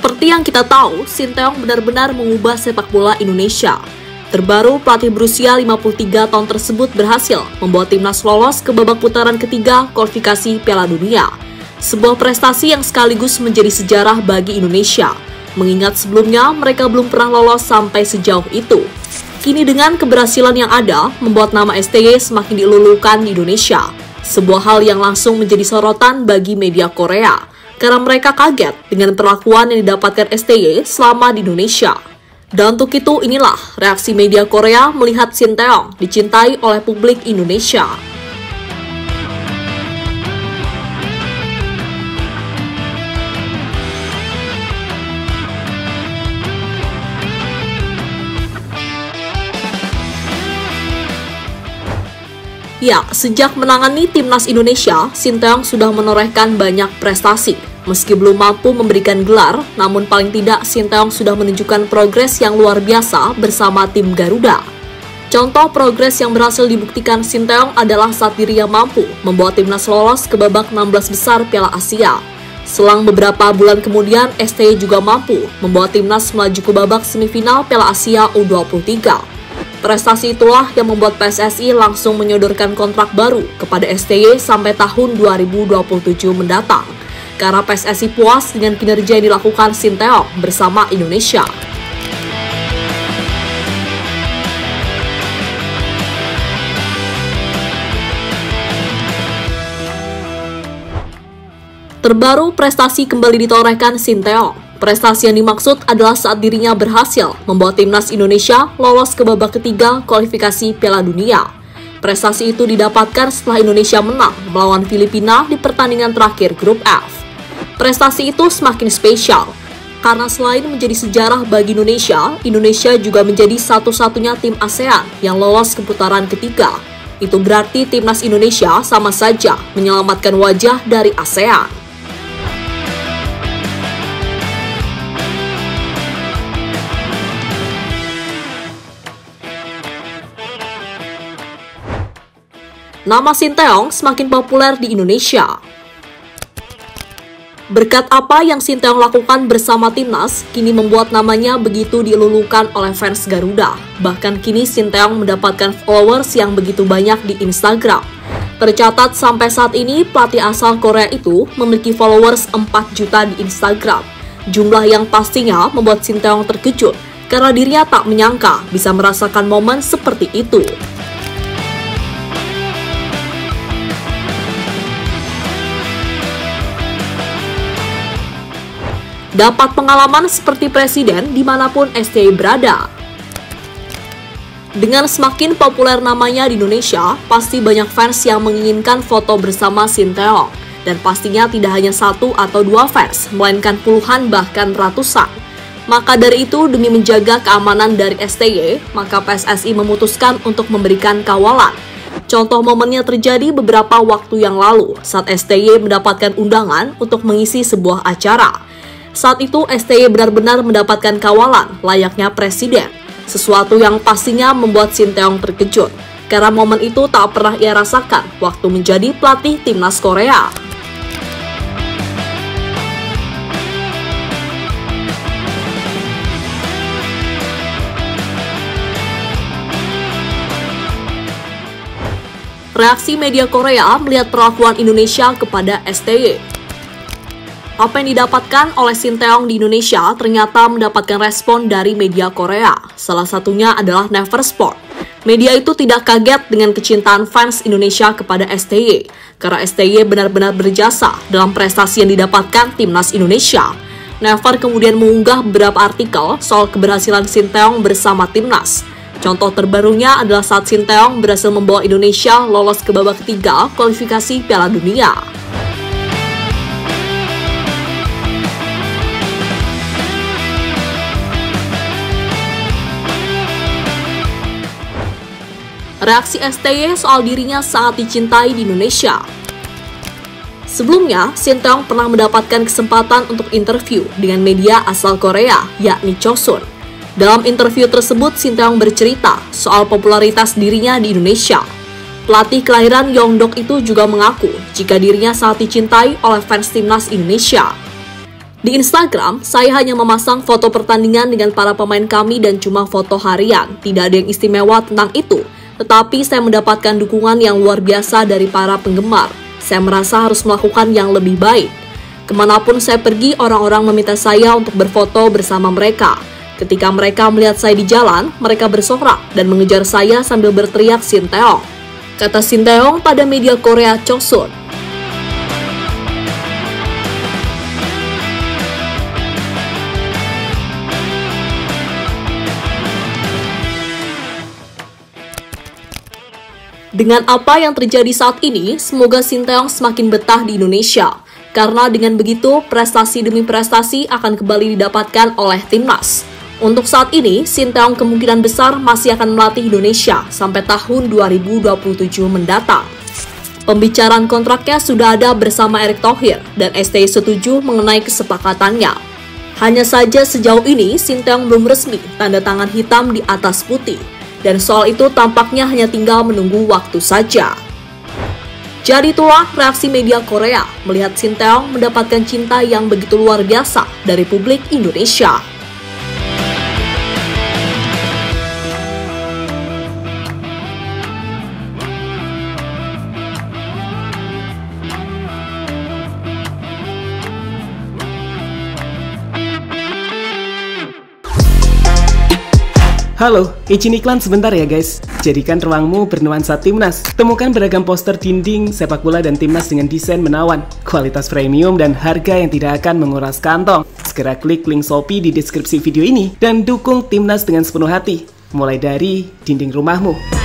Seperti yang kita tahu, Sinteyong benar-benar mengubah sepak bola Indonesia. Terbaru, pelatih berusia 53 tahun tersebut berhasil membawa timnas lolos ke babak putaran ketiga kualifikasi Piala Dunia. Sebuah prestasi yang sekaligus menjadi sejarah bagi Indonesia, mengingat sebelumnya mereka belum pernah lolos sampai sejauh itu. Kini dengan keberhasilan yang ada, membuat nama STY semakin dielulukan di Indonesia. Sebuah hal yang langsung menjadi sorotan bagi media Korea, karena mereka kaget dengan perlakuan yang didapatkan STY selama di Indonesia. Dan untuk itu, inilah reaksi media Korea melihat Sinteyong dicintai oleh publik Indonesia. Ya, sejak menangani timnas Indonesia, Sinteyong sudah menorehkan banyak prestasi. Meski belum mampu memberikan gelar, namun paling tidak Sinteyong sudah menunjukkan progres yang luar biasa bersama tim Garuda. Contoh progres yang berhasil dibuktikan Sinteyong adalah saat dirinya mampu membawa timnas lolos ke babak 16 besar Piala Asia. Selang beberapa bulan kemudian, STY juga mampu membawa timnas melaju ke babak semifinal Piala Asia U23. Prestasi itulah yang membuat PSSI langsung menyodorkan kontrak baru kepada STY sampai tahun 2027 mendatang, karena PSSI puas dengan kinerja yang dilakukan Sinteyong bersama Indonesia. Terbaru, prestasi kembali ditorehkan Sinteyong. Prestasi yang dimaksud adalah saat dirinya berhasil membawa timnas Indonesia lolos ke babak ketiga kualifikasi Piala Dunia. Prestasi itu didapatkan setelah Indonesia menang melawan Filipina di pertandingan terakhir Grup F. Prestasi itu semakin spesial, karena selain menjadi sejarah bagi Indonesia, Indonesia juga menjadi satu-satunya tim ASEAN yang lolos ke putaran ketiga. Itu berarti timnas Indonesia sama saja menyelamatkan wajah dari ASEAN. Nama Sinteyong semakin populer di Indonesia. Berkat apa yang Sinteyong lakukan bersama timnas, kini membuat namanya begitu dielulukan oleh fans Garuda. Bahkan kini Sinteyong mendapatkan followers yang begitu banyak di Instagram. Tercatat sampai saat ini, pelatih asal Korea itu memiliki followers 4 juta di Instagram. Jumlah yang pastinya membuat Sinteyong terkejut, karena dirinya tak menyangka bisa merasakan momen seperti itu. Dapat pengalaman seperti presiden dimanapun STY berada. Dengan semakin populer namanya di Indonesia, pasti banyak fans yang menginginkan foto bersama Sinteyong. Dan pastinya tidak hanya 1 atau 2 fans, melainkan puluhan bahkan ratusan. Maka dari itu, demi menjaga keamanan dari STY, maka PSSI memutuskan untuk memberikan kawalan. Contoh momennya terjadi beberapa waktu yang lalu, saat STY mendapatkan undangan untuk mengisi sebuah acara. Saat itu, STY benar-benar mendapatkan kawalan layaknya presiden. Sesuatu yang pastinya membuat Sinteyong terkejut, karena momen itu tak pernah ia rasakan waktu menjadi pelatih timnas Korea. Reaksi media Korea melihat perlakuan Indonesia kepada STY. Apa yang didapatkan oleh Sinteyong di Indonesia ternyata mendapatkan respon dari media Korea. Salah satunya adalah Never Sport. Media itu tidak kaget dengan kecintaan fans Indonesia kepada STY, karena STY benar-benar berjasa dalam prestasi yang didapatkan timnas Indonesia. Never kemudian mengunggah beberapa artikel soal keberhasilan Sinteyong bersama timnas. Contoh terbarunya adalah saat Sinteyong berhasil membawa Indonesia lolos ke babak ketiga kualifikasi Piala Dunia. Reaksi STY soal dirinya sangat dicintai di Indonesia. Sebelumnya, Sinteyong pernah mendapatkan kesempatan untuk interview dengan media asal Korea, yakni Chosun. Dalam interview tersebut, Sinteyong bercerita soal popularitas dirinya di Indonesia. Pelatih kelahiran Yongdok itu juga mengaku jika dirinya sangat dicintai oleh fans timnas Indonesia. Di Instagram, saya hanya memasang foto pertandingan dengan para pemain kami dan cuma foto harian. Tidak ada yang istimewa tentang itu. Tetapi saya mendapatkan dukungan yang luar biasa dari para penggemar. Saya merasa harus melakukan yang lebih baik. Kemanapun saya pergi, orang-orang meminta saya untuk berfoto bersama mereka. Ketika mereka melihat saya di jalan, mereka bersorak dan mengejar saya sambil berteriak Shinteong. Kata Shinteong pada media Korea Chosun. Dengan apa yang terjadi saat ini, semoga Shinteong semakin betah di Indonesia. Karena dengan begitu, prestasi demi prestasi akan kembali didapatkan oleh timnas. Untuk saat ini, Shinteong kemungkinan besar masih akan melatih Indonesia sampai tahun 2027 mendatang. Pembicaraan kontraknya sudah ada bersama Erick Thohir dan STI setuju mengenai kesepakatannya. Hanya saja sejauh ini, Shinteong belum resmi tanda tangan hitam di atas putih. Dan soal itu tampaknya hanya tinggal menunggu waktu saja. Jadi itulah reaksi media Korea melihat Shinteong mendapatkan cinta yang begitu luar biasa dari publik Indonesia. Halo, izin iklan sebentar ya guys. Jadikan ruangmu bernuansa timnas. Temukan beragam poster dinding, sepak bola dan timnas dengan desain menawan, kualitas premium dan harga yang tidak akan menguras kantong. Segera klik link Shopee di deskripsi video ini dan dukung timnas dengan sepenuh hati. Mulai dari dinding rumahmu.